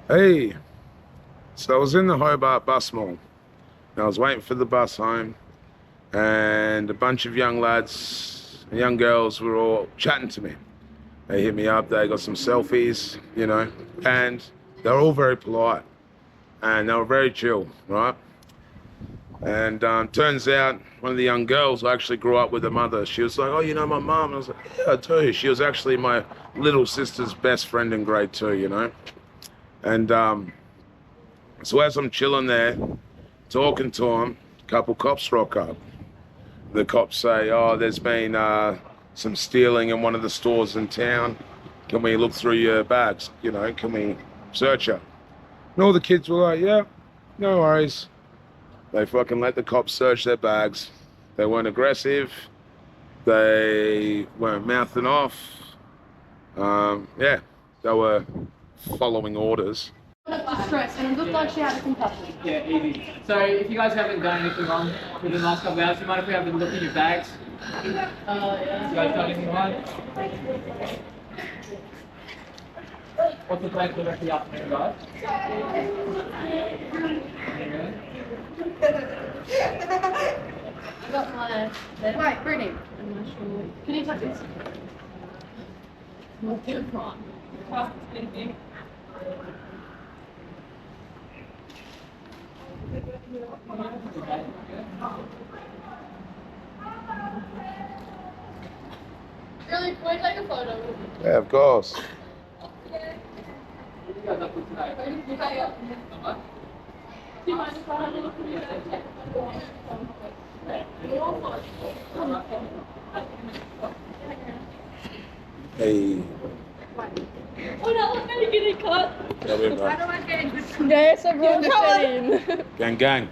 Hey, so I was in the Hobart bus mall. And I was waiting for the bus home, and a bunch of young lads, young girls were all chatting to me. They hit me up, they got some selfies, and they were all very polite, and they were very chill, right? And turns out one of the young girls I actually grew up with her mother. She was like, "Oh, you know my mum?" I was like, "Yeah, I do." She was actually my little sister's best friend in grade 2, And so as I'm chilling there, talking to him, a couple cops rock up. The cops say, "Oh, there's been some stealing in one of the stores in town. Can we look through your bags? Can we search it?" And all the kids were like, "Yeah, no worries." They fucking let the cops search their bags. They weren't aggressive. They weren't mouthing off. Yeah, they were following orders. Stress, and it looked like she had a concussion. Yeah, easy. So if you guys haven't done anything wrong within the last couple of hours, you mind if we have a look in your bags? Yeah. You guys done anything wrong? What's the plan for the rest of the afternoon, guys? I got my... Wait, Brittany. I'm not sure. Can you take this? Not good one. Really? Can we take a photo? Yeah, of course. Do you mind if I have a look at your bag? Hey. Oh no, I'm gonna get it cut. Yeah, we're How right. do I get in? Yes, everyone just Gang, gang.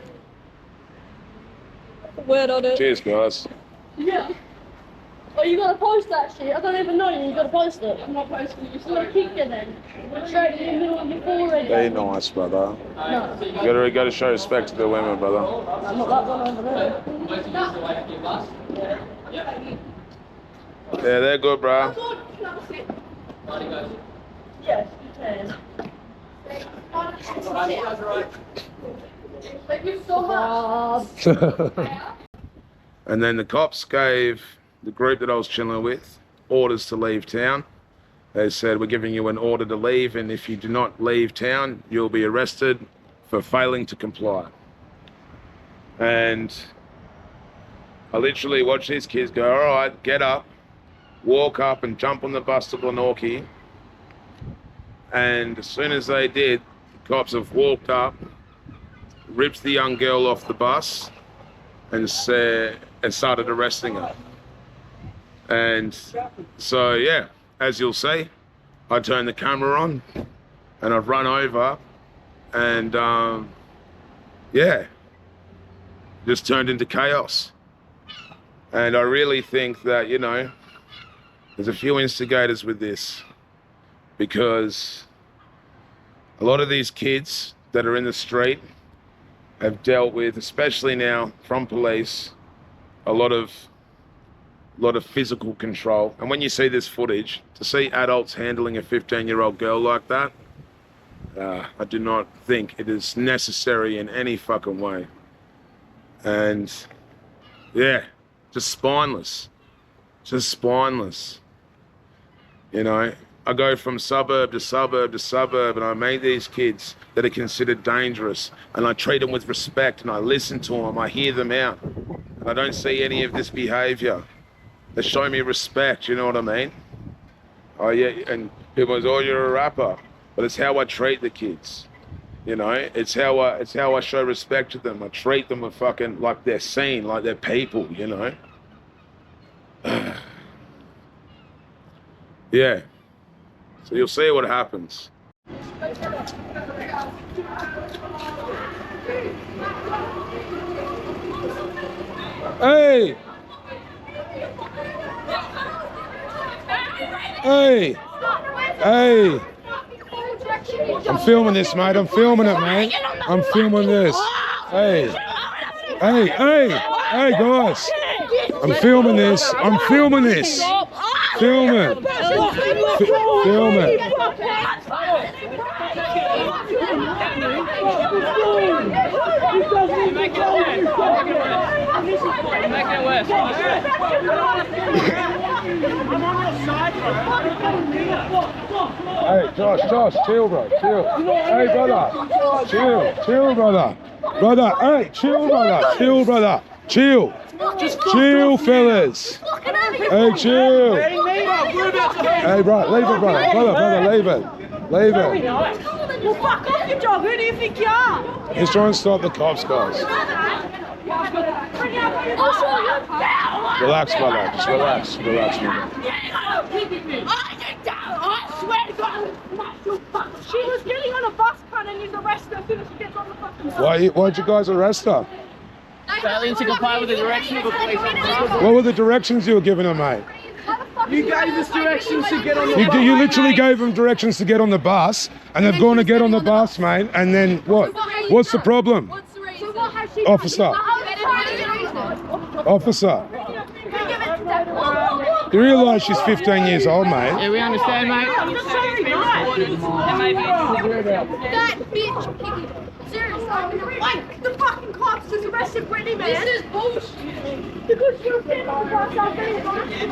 Word on it. Cheers, guys. Yeah. Oh, you gotta post that shit. I don't even know you. You gotta post it. I'm not posting it. You just gotta kick it then. Straight in the middle of your forehead. Be nice, brother. No. You gotta show respect to the women, brother. I'm not that one over there. Yeah, they're good, bro. Yes, you can. Thank you so much. And then the cops gave the group that I was chilling with orders to leave town. They said, "We're giving you an order to leave, and if you do not leave town, you'll be arrested for failing to comply." And I literally watched these kids go, "All right, get up, walk up and jump on the bus to Glenorchy." And as soon as they did, the cops have walked up, ripped the young girl off the bus, and started arresting her. And so, yeah, as you'll see, I turned the camera on and I've run over and, yeah, just turned into chaos. And I really think that, there's a few instigators with this, because a lot of these kids that are in the street have dealt with, especially now from police, a lot of physical control. And when you see this footage, to see adults handling a 15-year-old girl like that, I do not think it is necessary in any fucking way. And yeah, just spineless. Just spineless. I go from suburb to suburb to suburb, and I meet these kids that are considered dangerous, and I treat them with respect, and I listen to them, I hear them out, and I don't see any of this behavior. They show me respect, you know what I mean? Oh yeah, and people say, "Oh, you're a rapper," but it's how I treat the kids. It's how I show respect to them. I treat them with fucking like they're seen, like they're people, Yeah. So you'll see what happens. Hey! Hey! Hey! I'm filming this, mate. I'm filming it, mate. I'm filming this. Hey! Hey! Hey! Hey, guys! I'm filming this. I'm filming this. Film it. Film it. first. I'm on your side, bro. Hey, Josh, chill, bro, chill. Hey, brother, chill, brother. Brother, hey, chill, brother, chill, fellas. Hey, chill. Hey, bro, leave it, brother, leave it. Well, fuck off, you dog. Who do you think you are? He's trying to stop the cops, guys. Relax, brother, just relax, brother. She was getting on a bus cut and you arrested her as soon as she gets on the fucking bus. Why'd you guys arrest her? Failing to comply with the direction of the police officer. What were the directions you were giving her, mate? You gave us directions to get on the bus. You literally gave them directions to get on the bus, and they've gone to get on the bus, mate, and then what? What's the problem? Officer. You realise she's 15 years old, mate? Yeah, we understand, mate. That bitch, Piggy. Seriously. Like, the fucking cops just arrested Brittany, man. This is bullshit. Because she was getting on the bus after being arrested.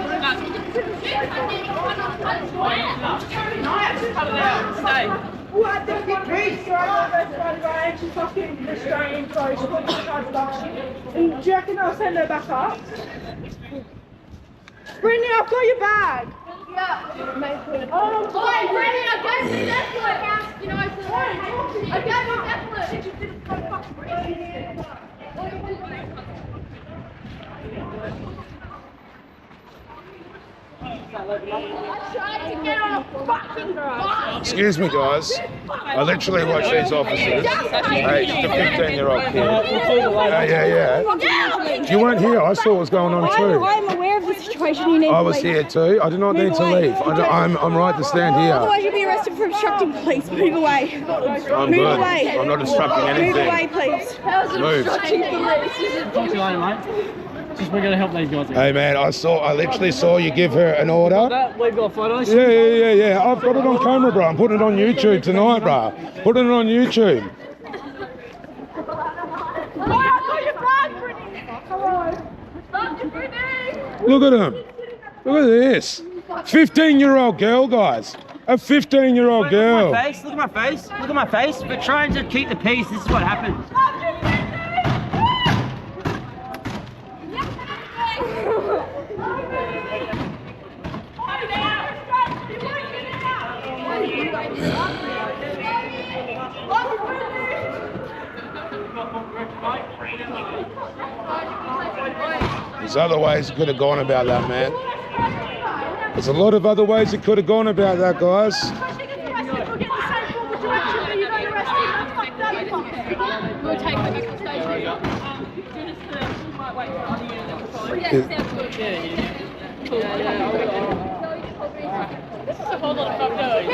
Well, I think the police are arrested and she's fucking restrained, so she put the charge back. And do you reckon they'll send her back up? Brittany, I've got your bag. Yeah. Oh, Wait, Brittany, I gave you that for a house, you know, I gave you that for I tried to get on a fucking bus. Excuse me, guys. I literally watched these officers. Hey, just a 15-year-old kid. Yeah. You weren't here. I saw what was going on too. I'm aware of the situation. You need I was here too. I did not need to leave. I'm right to stand here. Otherwise, you'll be arrested for obstructing police. Move away. I'm Move good. away. I'm not obstructing Move away, anything. please. Move. Talk to you later, mate. Just we're gonna help these guys out. Hey man, I literally saw you give her an order. We've got photos. Yeah. I've got it on camera, bro. I'm putting it on YouTube tonight, bro. Putting it on YouTube. Look at him. Look at this. 15-year-old girl, guys. A 15-year-old girl. Look at my face. Look at my face. We're trying to keep the peace. This is what happens. There's other ways you could have gone about that, man. There's a lot of other ways you could have gone about that, guys. We'll take her back to This is a whole lot of fuck going.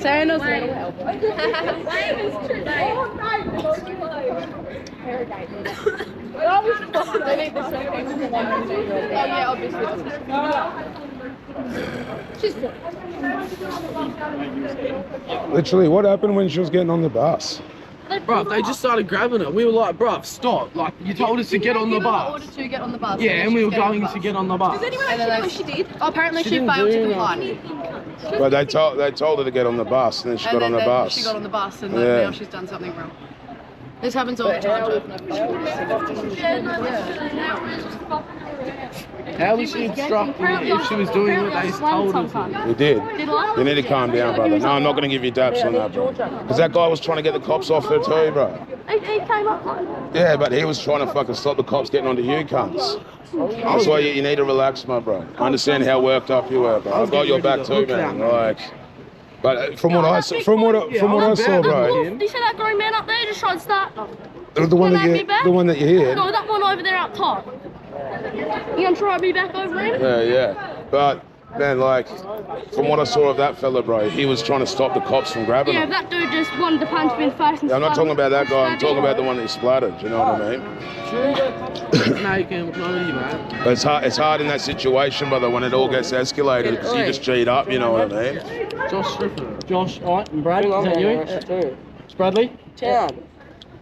Sarah knows little help. Literally, what happened when she was getting on the bus? Bruv, they just started grabbing her. We were like, bruv, stop. Like, you told us to get on the bus. Order to get on the bus. Yeah, and we were going to get on the bus. Does anyone actually know what she did? Oh, apparently she didn't failed to do comply. But they told her to get on the bus, and then she got on the bus. She got on the bus, and Yeah. now she's done something wrong. This happens all the time. How was she obstructing it if she was doing what they told her to? You did. You need to calm down, brother. No, I'm not going to give you daps on that, bro. Because that guy was trying to get the cops off her too, bro. He came up like Yeah, but he was trying to fucking stop the cops getting onto you cunts. That's why you need to relax, my bro. I understand how worked up you were, bro. I've got your back too, man. Like, but from what I saw, bro. He said that grown man up there just tried to start. The one that you hear. No, that one over there up top. You gonna try me back over him? Yeah. But Man, like, from what I saw of that fella, bro, he was trying to stop the cops from grabbing Yeah, him. that dude just wanted to punch me in the face and Yeah, I'm not splat talking him. about that guy. I'm talking about the one that splattered. You know what I mean? Now you can come with you, man. But it's hard in that situation, brother, when it all gets escalated because you just cheat up. You know what I mean? Josh, alright, and Brad, is that you? It's Bradley? Chad.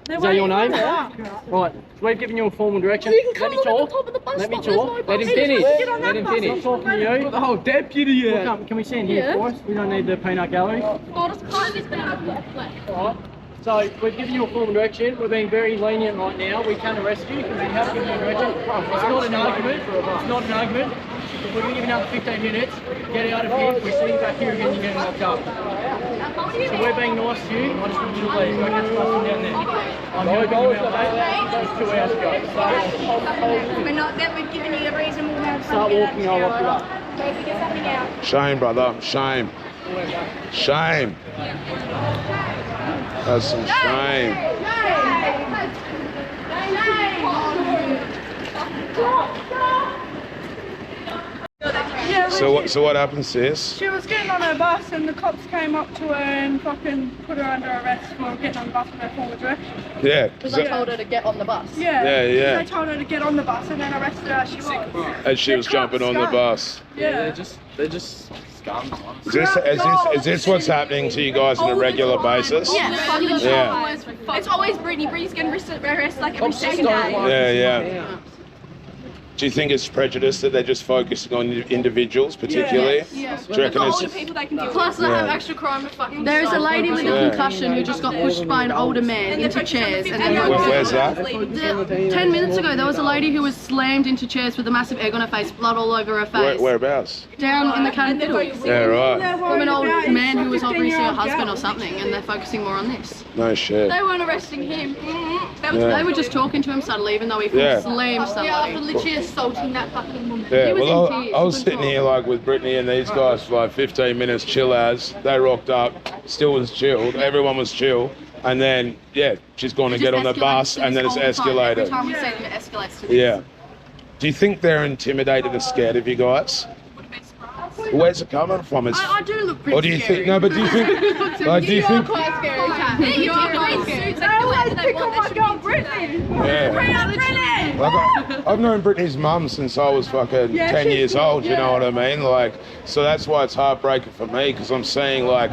Is that your name? Right, so we've given you a formal direction. You can Let come me on the talk. top of the bus Let me stop, there's talk. no Let bus. him finish. Get on that Let him bus. finish. Not talking to you. The whole deputy here. Come, can we stand here Yeah. for us? We don't need the peanut gallery. Oh, that's kind of Alright. So we've given you a formal direction. We're being very lenient right now. We can't arrest you because we have given you a direction. It's not an argument. It's not an argument. We're going to give you another 15 minutes. Get out of here. We see you back here again. You're getting locked up. So we're being nice to you. I just want you to leave. Go catch the bus from down there. I'm helping you out, mate. That was 2 hours ago. We're not that we've given you a reason. We'll have Start walking. I'll lock you up. Maybe get something out. Shame, brother. Shame. Shame. That's some shame. Yeah, So what happened, sis? she was getting on her bus and the cops came up to her and fucking put her under arrest for getting on the bus with her forward direction. Yeah. Because they told her to get on the bus. Yeah. Yeah. They told her to get on the bus and then arrested her as she was. As she was jumping on the bus. Yeah. They're just scums. Is this what's happening to you guys on a regular basis? Yeah. Yeah. It's always Brittany. Brittany's getting arrested like every second day. Yeah. Do you think it's prejudice that they're just focusing on individuals particularly? Yeah. Do you reckon it's... People they can do. Plus, they have Yeah. extra crime to fucking. There is a lady with a Yeah. concussion who just got pushed by an older man into chairs. And then Where's that? 10 minutes ago, there was a lady who was slammed into chairs with a massive egg on her face, blood all over her face. Whereabouts? Down in the capital. Yeah, right. From an old man who was obviously her husband or something, and they're focusing more on this. No shit. They weren't arresting him. Yeah. They were just talking to him subtly, even though he Yeah. slammed somebody. Yeah, literally assaulting that fucking woman. Yeah, He was well, in tears. I was He sitting couldn't here like with Brittany and these guys for like 15 minutes, chill as. They rocked up, still was chilled, everyone was chill. And then, yeah, she's gone to It get just on the bus escalates and then it's all the time. Every escalated. time we say them, it escalates to this. Yeah. Do you think they're intimidated or scared of you guys? Where's it coming from? It's, I do look pretty or do you scary. think, no, but do you think, like, do you think, quite scary, Kat. You are quite scary. yeah. Like, I've known Brittany's mum since I was fucking 10 years old, you know what I mean? Like, so that's why it's heartbreaking for me, because I'm seeing, like,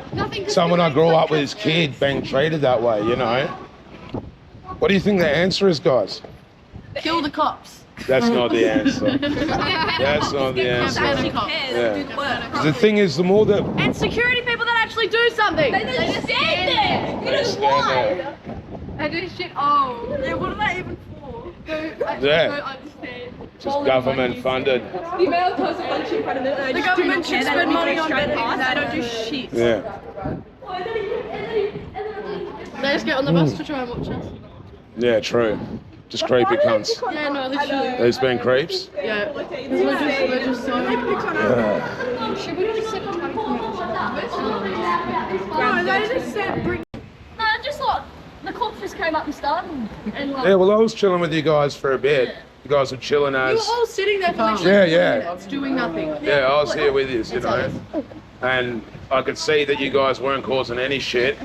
someone I grew up with as a kid being treated that way, you know? What do you think the answer is, guys? Kill the cops. That's not the answer. That's not the answer. Kill the cops. Yeah. 'Cause the thing is, the more that And security people that actually do something. They just stand there. they stand there, They do shit. Oh. Yeah, what are they even for? yeah, just government funded. The amount of times they shoot front of them. The government should spend money on better things. They don't do shit. Yeah, They just get on the bus to try and watch us. yeah, true. Just creepy cunts. Yeah, no, literally. These been creeps. Yeah. We're just so... Yeah. Should we just sit on my No, they just said bring. No, just like the cops just came up and started, and like. Yeah, well, I was chilling with you guys for a bit. You guys were chilling You were as. all sitting there for literally Yeah. minutes doing nothing. Yeah, I was here with you know. And I could see that you guys weren't causing any shit.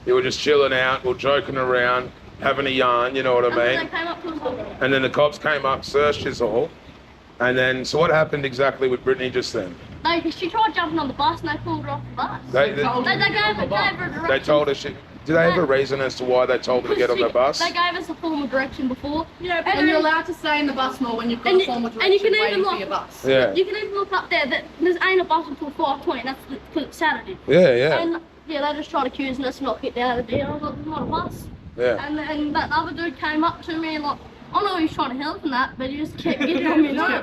You were just chilling out, or joking around, having a yarn, you know what I And then mean? they came up to us. And then the cops came up, searched us all. And then, so what happened exactly with Brittany just then? She tried jumping on the bus and they pulled her off the bus. They They gave her directions. they told us, did they have a reason as to why they told her to get on the bus? They gave us a formal direction before. Yeah, And you're allowed to stay in the bus more when you've got And a you- formal and you direction can even waiting for look- your bus. Yeah, You can even look up there that there's ain't a bus until 5:20. That's because it's Saturday. yeah, And yeah, they just tried accusing us of not getting out of the deal. I was like, there's not a bus. yeah. And that other dude came up to me and like, I know he was trying to help and that, but he just kept getting on me. Yeah.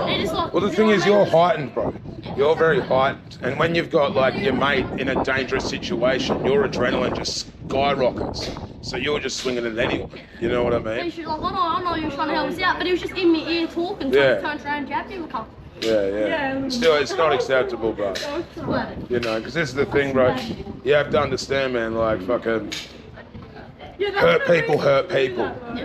He just like, Well, the thing is, you're heightened, bro. You're very heightened. And when you've got, like, your mate in a dangerous situation, your adrenaline just skyrockets. So you're just swinging it anyway. You know what I mean? She's like, I know he was trying to help us out, but he was just in my ear talking, so Yeah. I turned around and jabbed him a couple. Yeah. Still, it's not acceptable, bro. You know, because this is the thing, bro. You have to understand, man, like, fucking... hurt people.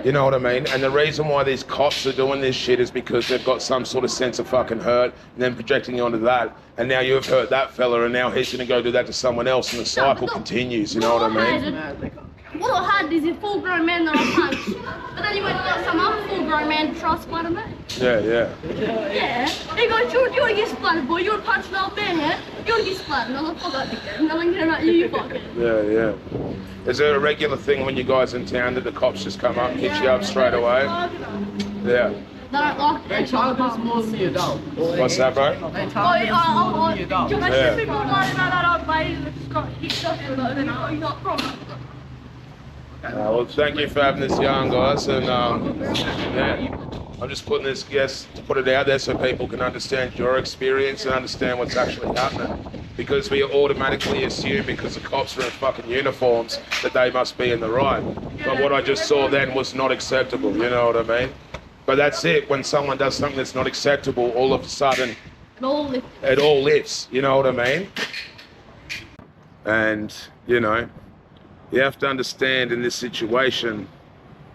You know what I mean? And the reason why these cops are doing this shit is because they've got some sort of sense of fucking hurt and then projecting onto that. And now you've hurt that fella and now he's gonna go do that to someone else and the cycle continues, you know what I mean? What I had is a full-grown man that I punched, but then he went and got some other full-grown man to try to splatter me. Yeah. Yeah. He goes, you want to get splattered, boy? You want to punch an old man, yeah? You want to get splattered? I'm like, fuck that dickhead. And I'm going to you fucking. Yeah. Is it a regular thing when you guys in town that the cops just come up and hit you up straight away? Yeah. They don't like They target us more than the adult. What's that, bro? They target us more than the adult. I see people lying about that old lady that just got hit up and they're not from. Well, thank you for having this yarn, guys, and yeah, I'm just putting this, to put it out there so people can understand your experience and understand what's actually happening. Because we automatically assume because the cops are in fucking uniforms that they must be in the right. But what I just saw then was not acceptable, you know what I mean? But that's it, when someone does something that's not acceptable, all of a sudden, it all lifts, you know what I mean? And, you know, you have to understand in this situation,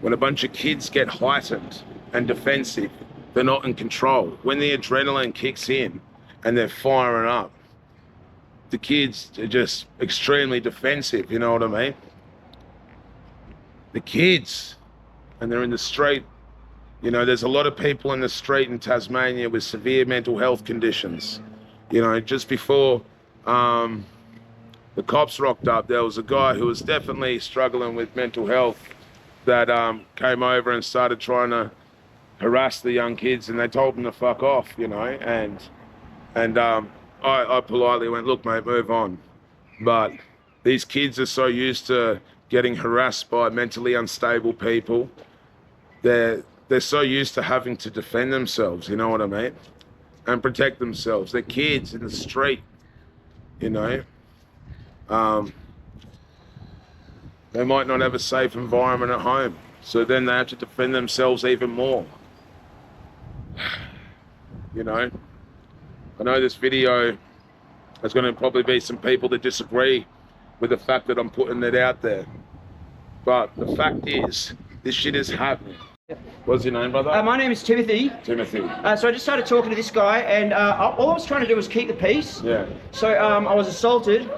when a bunch of kids get heightened and defensive, they're not in control. When the adrenaline kicks in and they're firing up, the kids are just extremely defensive, you know what I mean? The kids, and they're in the street, you know, there's a lot of people in the street in Tasmania with severe mental health conditions. You know, just before the cops rocked up, there was a guy who was definitely struggling with mental health that came over and started trying to harass the young kids, and they told him to fuck off, you know, and I politely went, look mate, move on. But these kids are so used to getting harassed by mentally unstable people, they're so used to having to defend themselves, you know what I mean, and protect themselves. They're kids in the street, you know. They might not have a safe environment at home, so then they have to defend themselves even more. You know, I know this video, there's going to probably be some people that disagree with the fact that I'm putting it out there, but the fact is, this shit is happening. What's your name, brother? My name is Timothy. Timothy. So I just started talking to this guy, and all I was trying to do was keep the peace. Yeah. So I was assaulted.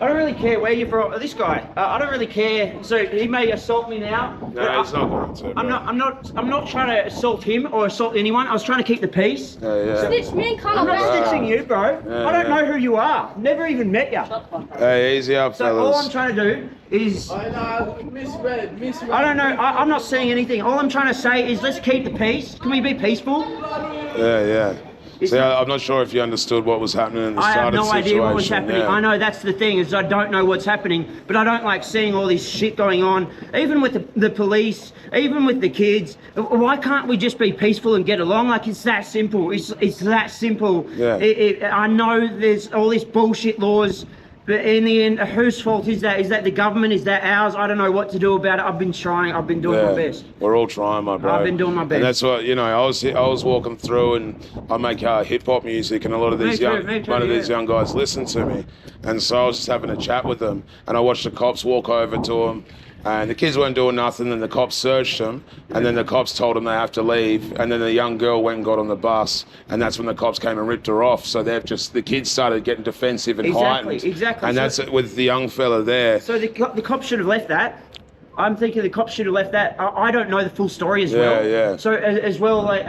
I don't really care where you're from. This guy, I don't really care. So he may assault me now. No, he's not going to. I'm not trying to assault him or assault anyone. I was trying to keep the peace. Yeah. Snitch me and I'm not snitching you, bro. Yeah, I don't know who you are. Never even met you. Hey, easy up, So fellas. all I'm trying to do is... I know, misread. I don't know. I'm not saying anything. All I'm trying to say is let's keep the peace. Can we be peaceful? Yeah. See, I'm not sure if you understood what was happening in the I start have of the no situation. idea what was happening. Yeah. I know that's the thing, is I don't know what's happening, but I don't like seeing all this shit going on, even with the police, even with the kids. Why can't we just be peaceful and get along? Like, it's that simple. It's that simple. Yeah. I know there's all these bullshit laws, but in the end, whose fault is that? Is that the government? Is that ours? I don't know what to do about it. I've been trying. I've been doing my best. We're all trying, my bro. I've been doing my best. And that's what, you know, I was walking through, and I make hip hop music, and a lot of these these young guys listen to me, and so I was just having a chat with them, and I watched the cops walk over to them, and the kids weren't doing nothing, and the cops searched them, and then the cops told them they have to leave, and then the young girl went and got on the bus, and that's when the cops came and ripped her off. So the kids started getting defensive and heightened. Exactly. And that's it with the young fella there. So the cops should have left that. I'm thinking the cops should have left that. I don't know the full story as well. Yeah. So as well, like,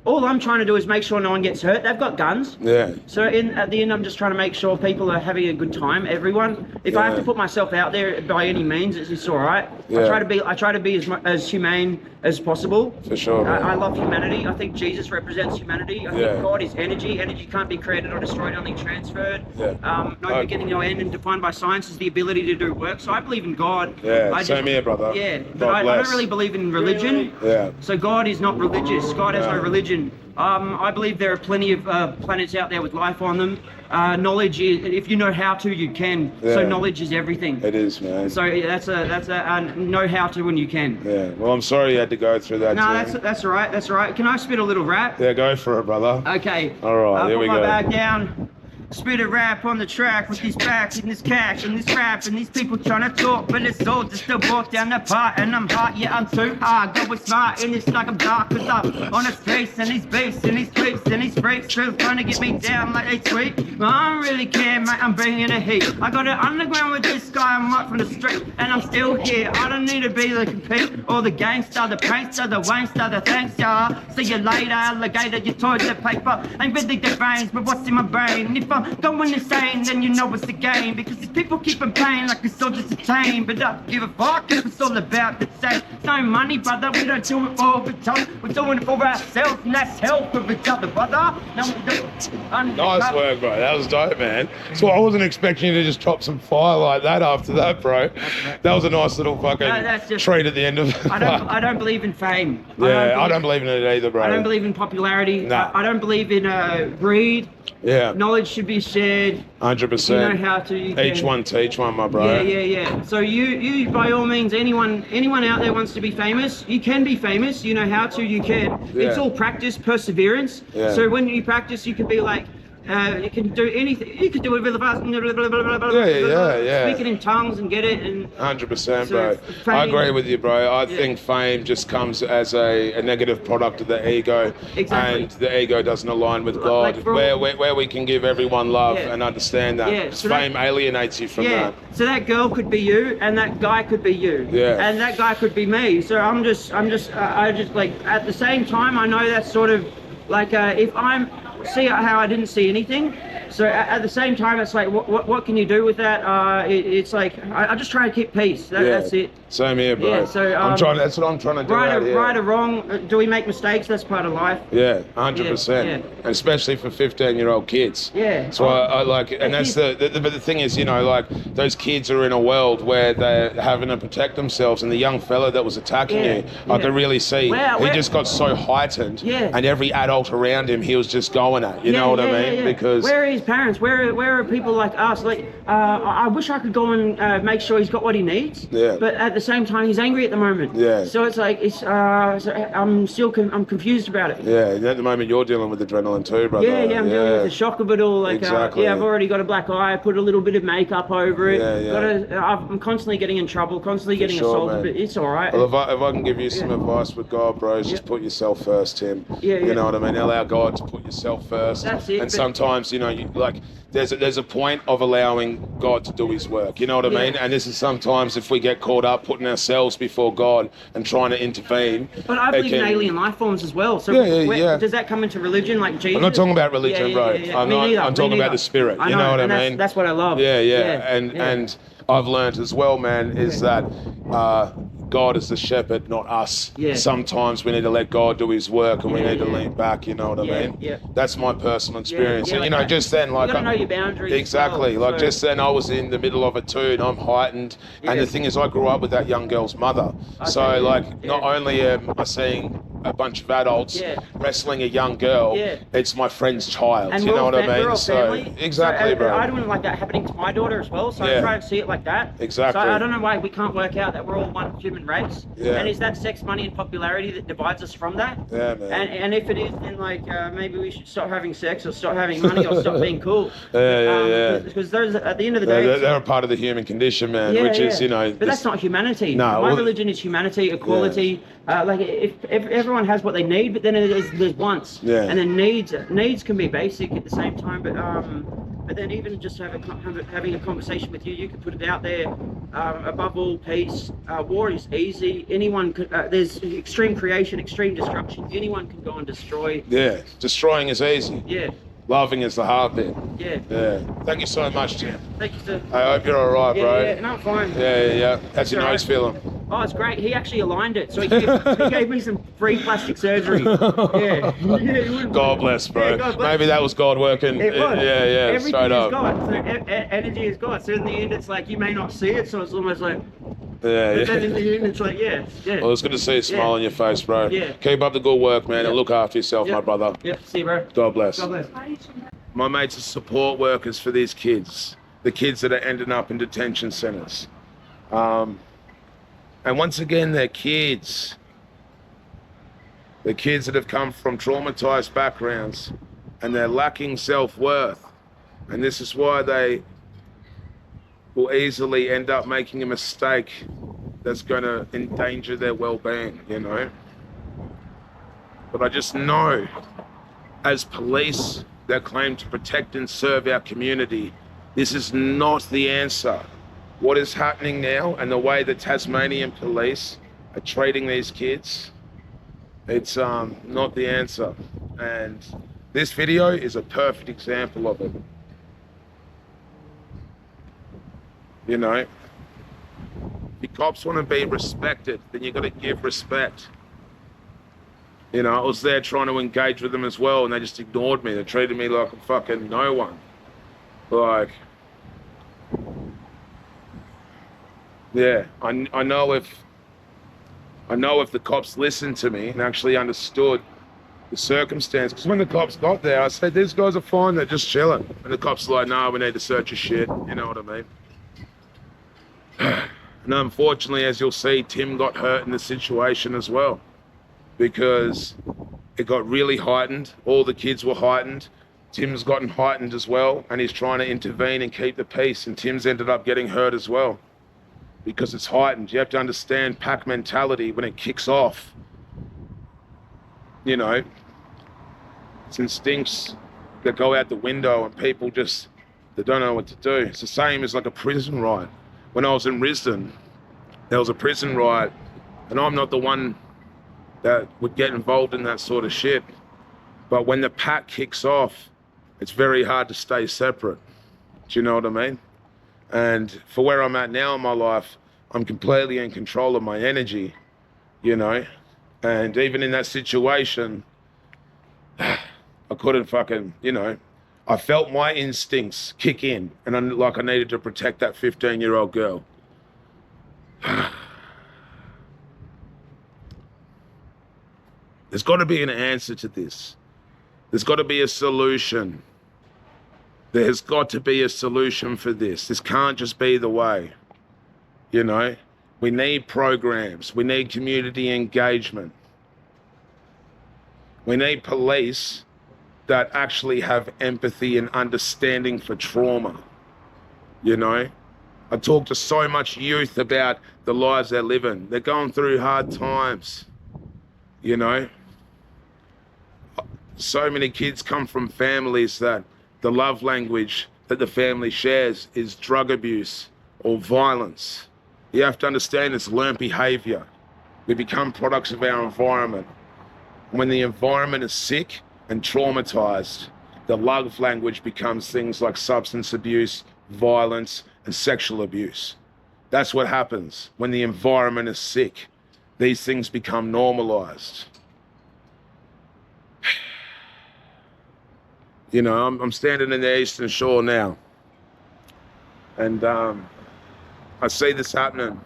all I'm trying to do is make sure no one gets hurt. They've got guns. Yeah. So at the end, I'm just trying to make sure people are having a good time. Everyone. If I have to put myself out there by any means, it's all right. Yeah. I try to be as humane as possible. For sure. I love humanity. I think Jesus represents humanity. I think God is energy. Energy can't be created or destroyed, only transferred. Yeah. No beginning, no end, and defined by science is the ability to do work. So I believe in God. Yeah. Same here, brother. Yeah. God But I bless. don't really believe in religion. Yeah. So God is not religious. God has no religion. I believe there are plenty of planets out there with life on them. Knowledge is, if you know how to, you can. Yeah. So knowledge is everything. It is, man. So that's a know how to when you can. Yeah. Well, I'm sorry you had to go through that. No, Tim. that's all right. That's all right. Can I spit a little rap? Yeah, go for it, brother. Okay. All right, here we put go. my bag down. Spit a rap on the track with these backs and this cash and this rap and these people trying to talk, but it's all just to walk down the path. And I'm hot, yeah, I'm too hard. Going smart and it's like I'm dark, cause I'm on the streets and these beats and these tweets and these freaks still trying to get me down like they tweet. But I don't really care, mate, I'm bringing the heat. I got it underground with this guy, I'm right from the street, and I'm still here. I don't need to be the compete or the gangster, the prankster, the wankster, the thankster. See you later, alligator, your toilet paper ain't really the veins, but what's in my brain? If I'm going insane, then you know it's the game, because these people keep on paying like it's all just a tame. But I don't give a fuck if it's all about the same. No money, brother, we don't do it for each other. We're doing it for ourselves, and that's help for each other, brother. No, we don't. Nice work, bro. That was dope, man. So I wasn't expecting you to just drop some fire like that after that, bro. That was a nice little fucking treat at the end of it. I don't believe in fame. Yeah, I don't believe in it either, bro. I don't believe in popularity. Nah. I don't believe in greed. Yeah. Knowledge should be shared. 100%. You know how to. Each one teach one, my bro. Yeah. So you by all means, anyone out there wants to be famous, you can be famous. You know how to, you can. Yeah. It's all practice, perseverance. Yeah. So when you practice, you can be like, you can do anything. You can do it really fast. Yeah. Speak it in tongues and get it. And 100%, so bro. I agree with you, bro. I think fame just comes as a negative product of the ego. Exactly. And the ego doesn't align with God. Like where we can give everyone love and understand that. Yeah. So fame alienates you from that. So that girl could be you, and that guy could be you. Yeah. And that guy could be me. So I just like, at the same time, I know that's sort of like, if I'm, see how I didn't see anything. So at the same time, it's like, what can you do with that? It's like, I just try to keep peace. That's it. Same here, bro. Yeah, so, that's what I'm trying to do. Right or wrong, do we make mistakes? That's part of life. Yeah, 100%. Yeah. And especially for 15-year-old kids. Yeah. So I like, and that's but the thing is, you know, like, those kids are in a world where they're having to protect themselves, and the young fella that was attacking you, I could really see, he just got so heightened, and every adult around him, he was just going at, you know what I mean? Because where are his parents? Where are people like us? Like, I wish I could go and make sure he's got what he needs. Yeah. But at the same time, he's angry at the moment. Yeah. So it's like, so I'm confused about it. Yeah. At the moment, you're dealing with adrenaline too, brother. Yeah. I'm dealing with the shock of it all. Like, exactly. I've already got a black eye. I put a little bit of makeup over it. I'm constantly getting in trouble, constantly getting assaulted. But it's all right. Well, if I can give you some advice with God, bros, just put yourself first, Tim. You know what I mean? Allow God to put yourself first. That's it. And sometimes, you know, there's a point of allowing God to do his work. You know what I mean? And this is sometimes, if we get caught up putting ourselves before God and trying to intervene. But I believe in alien life forms as well. So does that come into religion, like Jesus? I'm not talking about religion, bro. I'm talking about the spirit. You know what I mean? That's what I love. And I've learned as well, man, is that God is the shepherd, not us. Sometimes we need to let God do his work, and we need to lean back, you know what I mean? That's my personal experience. And, you know, just then, like, you gotta know your boundaries. Exactly. Just then, I was in the middle of it too, and I'm heightened. And the thing is, I grew up with that young girl's mother. So, like, not only am I seeing a bunch of adults wrestling a young girl, it's my friend's child. And you know what I mean? So exactly, bro. I don't want that happening to my daughter as well. So I try to see it like that. Exactly. So I don't know why we can't work out that we're all one human race. And is that sex, money, and popularity that divides us from that? Yeah, man. And if it is, then like maybe we should stop having sex, or stop having money, or stop being cool. Because those, at the end of the day, they're a part of the human condition, man. Which is, you know. But that's not humanity. No. My religion is humanity, equality. Like if everyone has what they need, but then there's wants. And then needs can be basic at the same time, but then even just having a conversation with you can put it out there. Above all, peace. War is easy. Anyone could. There's extreme creation, extreme destruction. Anyone can go and destroy. Yeah, destroying is easy. Yeah. Loving is the hard bit. Yeah. Thank you so much, Tim. Thank you, sir. I hope you're all right, bro. Yeah, no, I'm fine. Yeah. How's your nose feeling? Oh, it's great. He actually aligned it, so he gave me some free plastic surgery. God bless, bro. God bless. Maybe that was God working. It was. Everything straight up. is God. So energy is God. So in the end, it's like you may not see it, so it's almost like. But then in the end, it's like, Well, it's good to see a smile on your face, bro. Keep up the good work, man, and look after yourself, my brother. See you, bro. God bless. God bless. My mates are support workers for these kids, the kids that are ending up in detention centers. And once again, they're kids. They're kids that have come from traumatized backgrounds, and they're lacking self-worth. And this is why they will easily end up making a mistake that's going to endanger their well-being, you know. But I just know, as police that claim to protect and serve our community, this is not the answer. What is happening now and the way the Tasmanian police are treating these kids, it's not the answer. And this video is a perfect example of it. You know, if cops want to be respected, then you got to give respect. You know, I was there trying to engage with them as well, and they just ignored me. They treated me like a fucking no one. Like, yeah, I know if the cops listened to me and actually understood the circumstance. Because when the cops got there, I said, these guys are fine, they're just chilling. And the cops are like, nah, we need to search your shit. You know what I mean? And unfortunately, as you'll see, Tim got hurt in the situation as well, because it got really heightened. All the kids were heightened. Tim's gotten heightened as well, and he's trying to intervene and keep the peace, and Tim's ended up getting hurt as well because it's heightened. You have to understand pack mentality when it kicks off. You know, it's instincts that go out the window, and people just, they don't know what to do. It's the same as like a prison riot. When I was in Risdon, there was a prison riot, and I'm not the one that would get involved in that sort of shit. But when the pack kicks off, it's very hard to stay separate. Do you know what I mean? And for where I'm at now in my life, I'm completely in control of my energy, you know? And even in that situation, I couldn't fucking, you know, I felt my instincts kick in, and I needed to protect that 15-year-old girl. There's got to be an answer to this. There's got to be a solution. There's got to be a solution for this. This can't just be the way, you know? We need programs. We need community engagement. We need police that actually have empathy and understanding for trauma, you know? I talk to so much youth about the lives they're living. They're going through hard times, you know? So many kids come from families that the love language that the family shares is drug abuse or violence. You have to understand it's learned behavior. We become products of our environment. When the environment is sick and traumatized, the love language becomes things like substance abuse, violence, and sexual abuse. That's what happens when the environment is sick. These things become normalized. You know, I'm standing in the Eastern Shore now, and I see this happening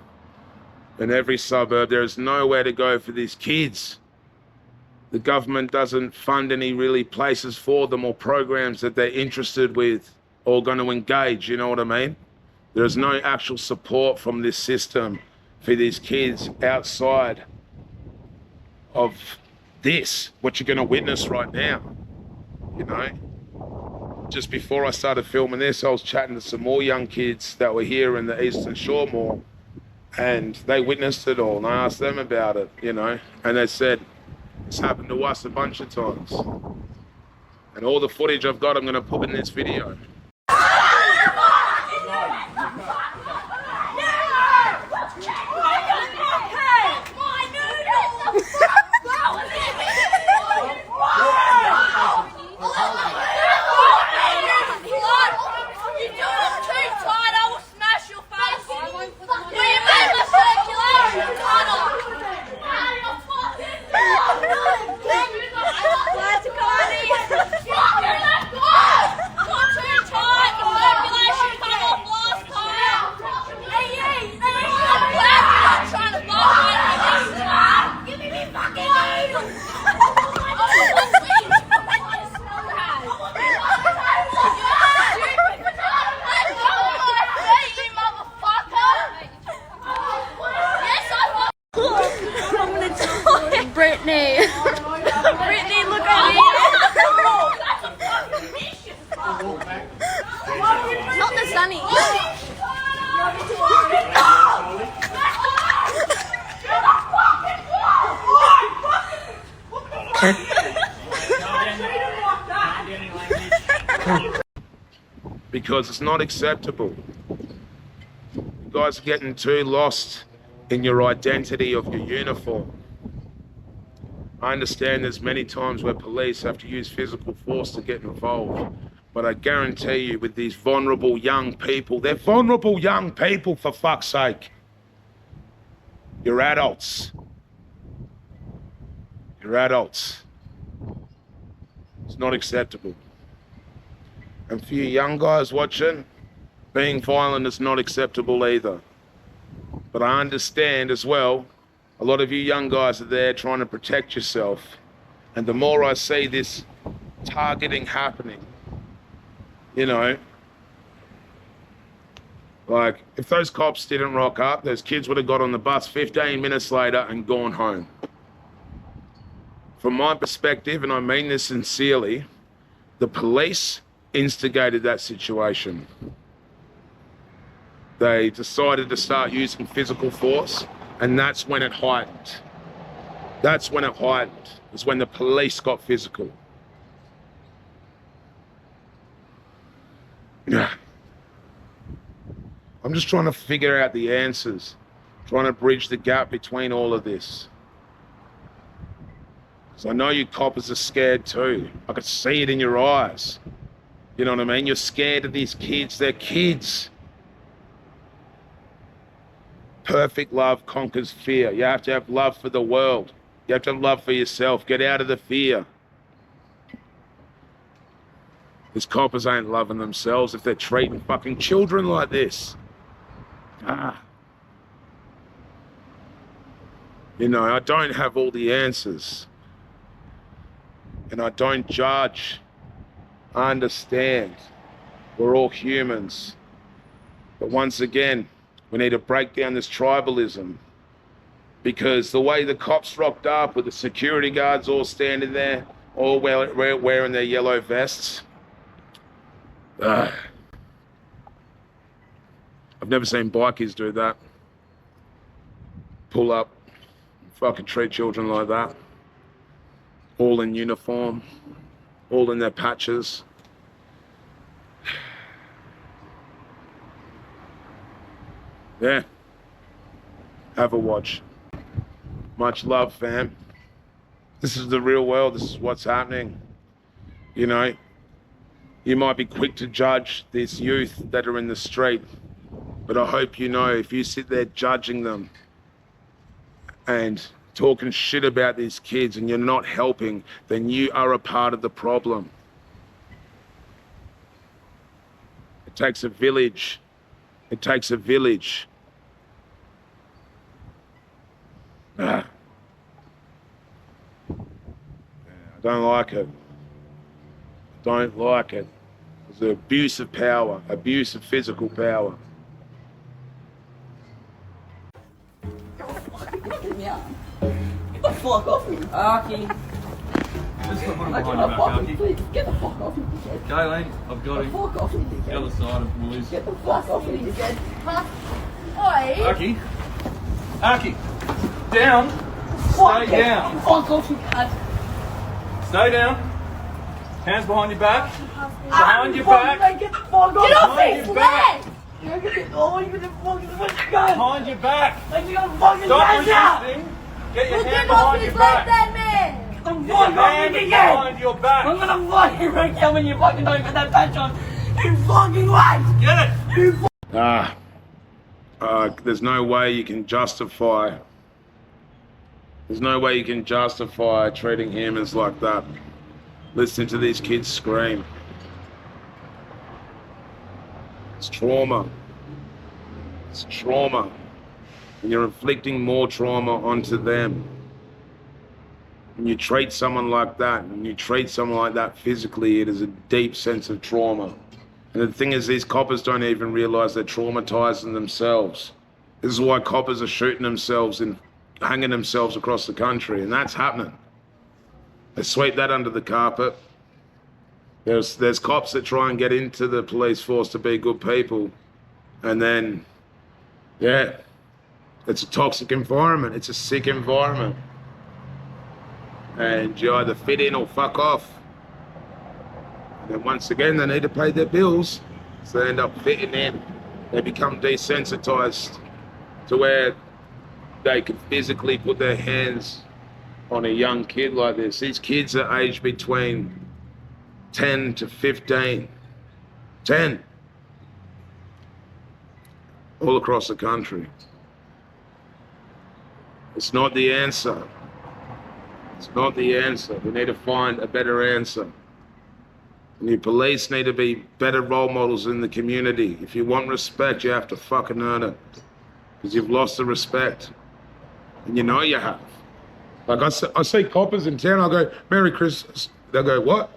in every suburb. There is nowhere to go for these kids. The government doesn't fund any really places for them or programs that they're interested with or going to engage, you know what I mean? There's no actual support from this system for these kids outside of this, what you're going to witness right now, you know? Just before I started filming this, I was chatting to some more young kids that were here in the Eastern Shore Mall, and they witnessed it all, and I asked them about it, you know, and they said, it's happened to us a bunch of times. And all the footage I've got, I'm going to put in this video. Come on, because it's not acceptable. You guys are getting too lost in your identity of your uniform. I understand there's many times where police have to use physical force to get involved, but I guarantee you with these vulnerable young people, they're vulnerable young people for fuck's sake. You're adults. You're adults. It's not acceptable. And for you young guys watching, being violent is not acceptable either. But I understand as well, a lot of you young guys are there trying to protect yourself. And the more I see this targeting happening, you know, like if those cops didn't rock up, those kids would have got on the bus 15 minutes later and gone home. From my perspective, and I mean this sincerely, the police instigated that situation. They decided to start using physical force, and that's when it heightened. That's when it heightened, is when the police got physical. I'm just trying to figure out the answers, trying to bridge the gap between all of this. So I know you coppers are scared too. I could see it in your eyes. You know what I mean? You're scared of these kids. They're kids. Perfect love conquers fear. You have to have love for the world. You have to have love for yourself. Get out of the fear. These coppers ain't loving themselves if they're treating fucking children like this. You know, I don't have all the answers. And I don't judge. I understand. We're all humans. But once again, we need to break down this tribalism. Because the way the cops rocked up with the security guards all standing there, all wearing their yellow vests. I've never seen bikies do that. Pull up, fucking treat children like that. All in uniform, all in their patches. Yeah. Have a watch. Much love, fam. This is the real world. This is what's happening. You know, you might be quick to judge these youth that are in the street, but I hope you know if you sit there judging them and talking shit about these kids and you're not helping, then you are a part of the problem. It takes a village. It takes a village. I don't like it. Don't like it. It's the abuse of power, abuse of physical power. Get the fuck off me, Arky. Just put him behind your back, Arky. Please, get the fuck off me, dickhead. Go, Lane. I've got him. Get the fuck off me, dickhead. The other side of Woolies. Get the fuck off me, dickhead. Oi! Arky. Arky. Down. Fuck Stay it. down. Fuck off me, cunt. Stay down. Hands behind your back. Behind your back. Get the fuck off Get off Behind his your back. leg! You're gonna get all you gonna fucking gun. Behind your back. Like you're gonna fucking Stop gun now. resisting. Get your Well, hand get off behind his your leg back. then, man! Get the Get fuck your off hand me, dickhead. behind your back. I'm gonna fucking break down when you fucking don't get that patch on. You fucking right. Get it. You There's no way you can justify. There's no way you can justify treating humans like that. Listen to these kids scream. It's trauma. It's trauma. And you're inflicting more trauma onto them. When you treat someone like that, and you treat someone like that physically, it is a deep sense of trauma. And the thing is, these coppers don't even realize they're traumatizing themselves. This is why coppers are shooting themselves and hanging themselves across the country, and that's happening. They sweep that under the carpet. There's cops that try and get into the police force to be good people, and then, yeah, it's a toxic environment. It's a sick environment. And you either fit in or fuck off. And then once again, they need to pay their bills. So they end up fitting in. They become desensitized to where they can physically put their hands on a young kid like this. These kids are aged between 10 to 15. 10. All across the country. It's not the answer. It's not the answer. We need to find a better answer. And your police need to be better role models in the community. If you want respect, you have to fucking earn it. Because you've lost the respect. And you know you have. Like I see coppers in town, I go, Merry Christmas. They'll go, what?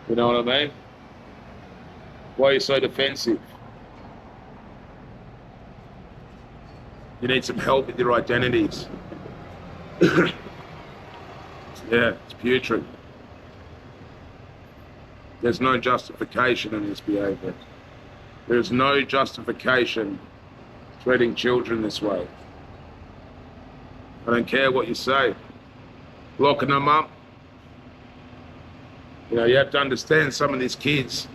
You know what I mean? Why are you so defensive? You need some help with your identities. Yeah, it's putrid. There's no justification in this behavior. There's no justification treating children this way. I don't care what you say. Locking them up. You know, you have to understand some of these kids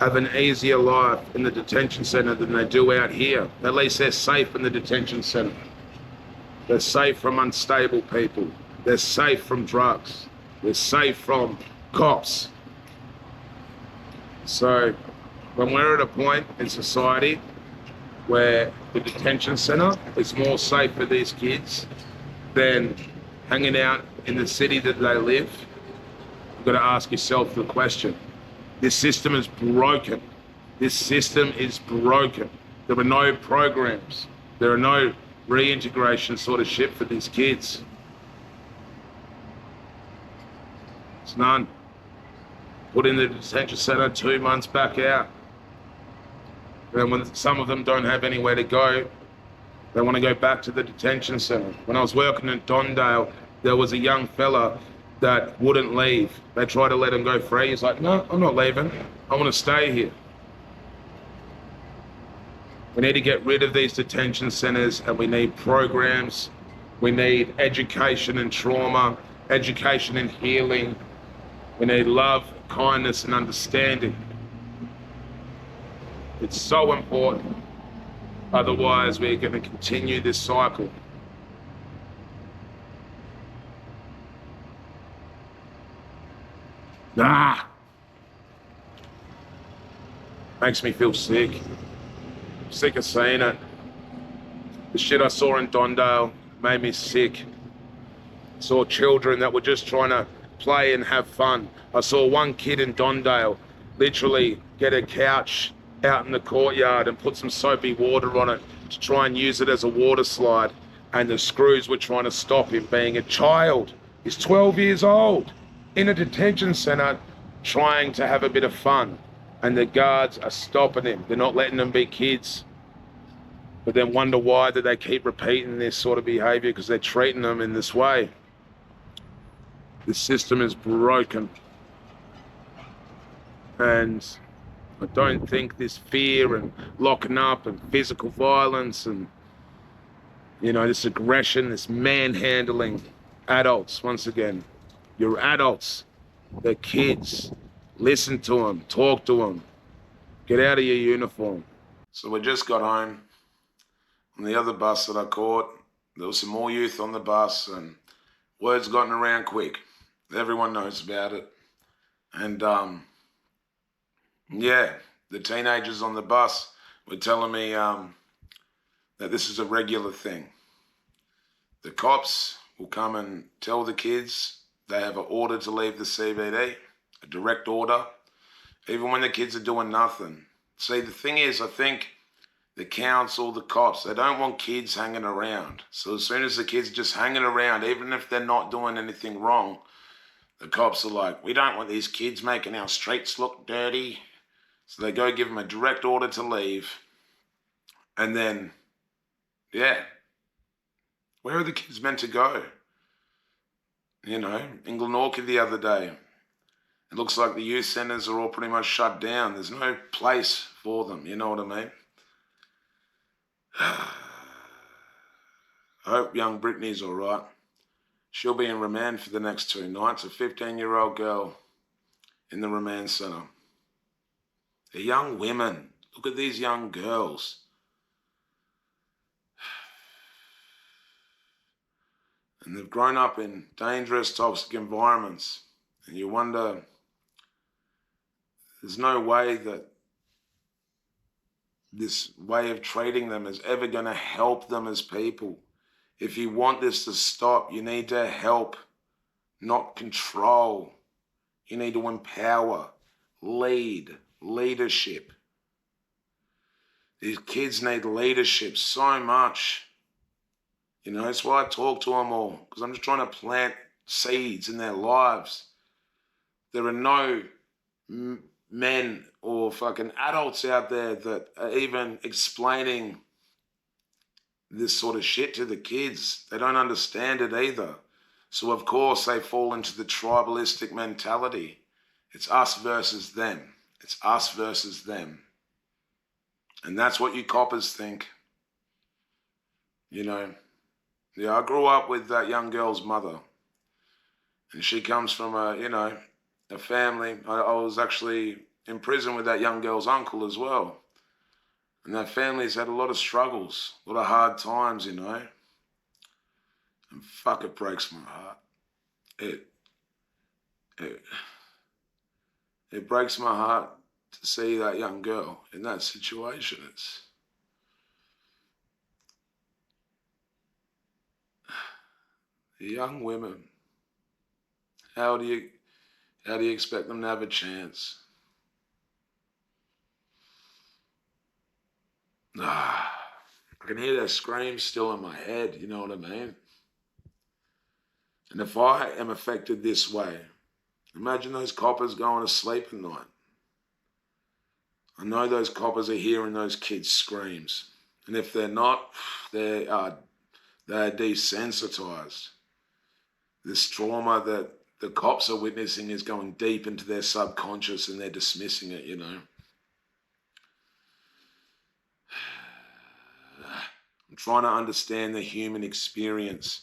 have an easier life in the detention center than they do out here. At least they're safe in the detention center. They're safe from unstable people. They're safe from drugs. They're safe from cops. So when we're at a point in society where the detention center is more safe for these kids than hanging out in the city that they live, you've got to ask yourself the question. This system is broken. This system is broken. There are no programs. There are no reintegration sort of shit for these kids. It's none. Put in the detention center, 2 months back out. And when some of them don't have anywhere to go, they want to go back to the detention center. When I was working in Dondale, there was a young fella that wouldn't leave. They tried to let him go free. He's like, no, I'm not leaving. I want to stay here. We need to get rid of these detention centers, and we need programs. We need education and trauma, education and healing. We need love, kindness, and understanding. It's so important. Otherwise, we're going to continue this cycle. Makes me feel sick. Sick of seeing it. The shit I saw in Dondale made me sick. Saw children that were just trying to play and have fun. I saw one kid in Dondale literally get a couch out in the courtyard and put some soapy water on it to try and use it as a water slide, and the screws were trying to stop him being a child. He's 12 years old in a detention center trying to have a bit of fun, and the guards are stopping him. They're not letting them be kids. But then wonder why that they keep repeating this sort of behavior, because they're treating them in this way. The system is broken. And I don't think this fear and locking up and physical violence and, you know, this aggression, this manhandling adults, once again, you're adults, they're kids. Listen to them, talk to them, get out of your uniform. So we just got home. On the other bus that I caught, there was some more youth on the bus, and word's gotten around quick. Everyone knows about it. And yeah, the teenagers on the bus were telling me that this is a regular thing. The cops will come and tell the kids they have an order to leave the CBD, a direct order, even when the kids are doing nothing. See, the thing is, I think the council, the cops, they don't want kids hanging around. So as soon as the kids are just hanging around, even if they're not doing anything wrong, the cops are like, we don't want these kids making our streets look dirty. So they go give them a direct order to leave. And then, yeah, where are the kids meant to go? You know, in Glenorchy the other day, it looks like the youth centres are all pretty much shut down. There's no place for them, you know what I mean? I hope young Brittany's all right. She'll be in remand for the next 2 nights, a 15-year-old girl in the remand centre. They're young women. Look at these young girls. And they've grown up in dangerous, toxic environments. And you wonder, there's no way that this way of treating them is ever going to help them as people. If you want this to stop, you need to help, not control. You need to empower, lead, leadership. These kids need leadership so much. You know, that's why I talk to them all, because I'm just trying to plant seeds in their lives. There are no men or fucking adults out there that are even explaining this sort of shit to the kids. They don't understand it either. So of course they fall into the tribalistic mentality. It's us versus them. It's us versus them. And that's what you coppers think. You know, yeah, I grew up with that young girl's mother. And she comes from a family. I was actually in prison with that young girl's uncle as well. And that family's had a lot of struggles, a lot of hard times, you know. And fuck, it breaks my heart. It breaks my heart to see that young girl in that situation. It's the young women. How do you expect them to have a chance? I can hear their screams still in my head, you know what I mean? And if I am affected this way, imagine those coppers going to sleep at night. I know those coppers are hearing those kids' screams. And if they're not, they're desensitized. This trauma that the cops are witnessing is going deep into their subconscious and they're dismissing it, you know. I'm trying to understand the human experience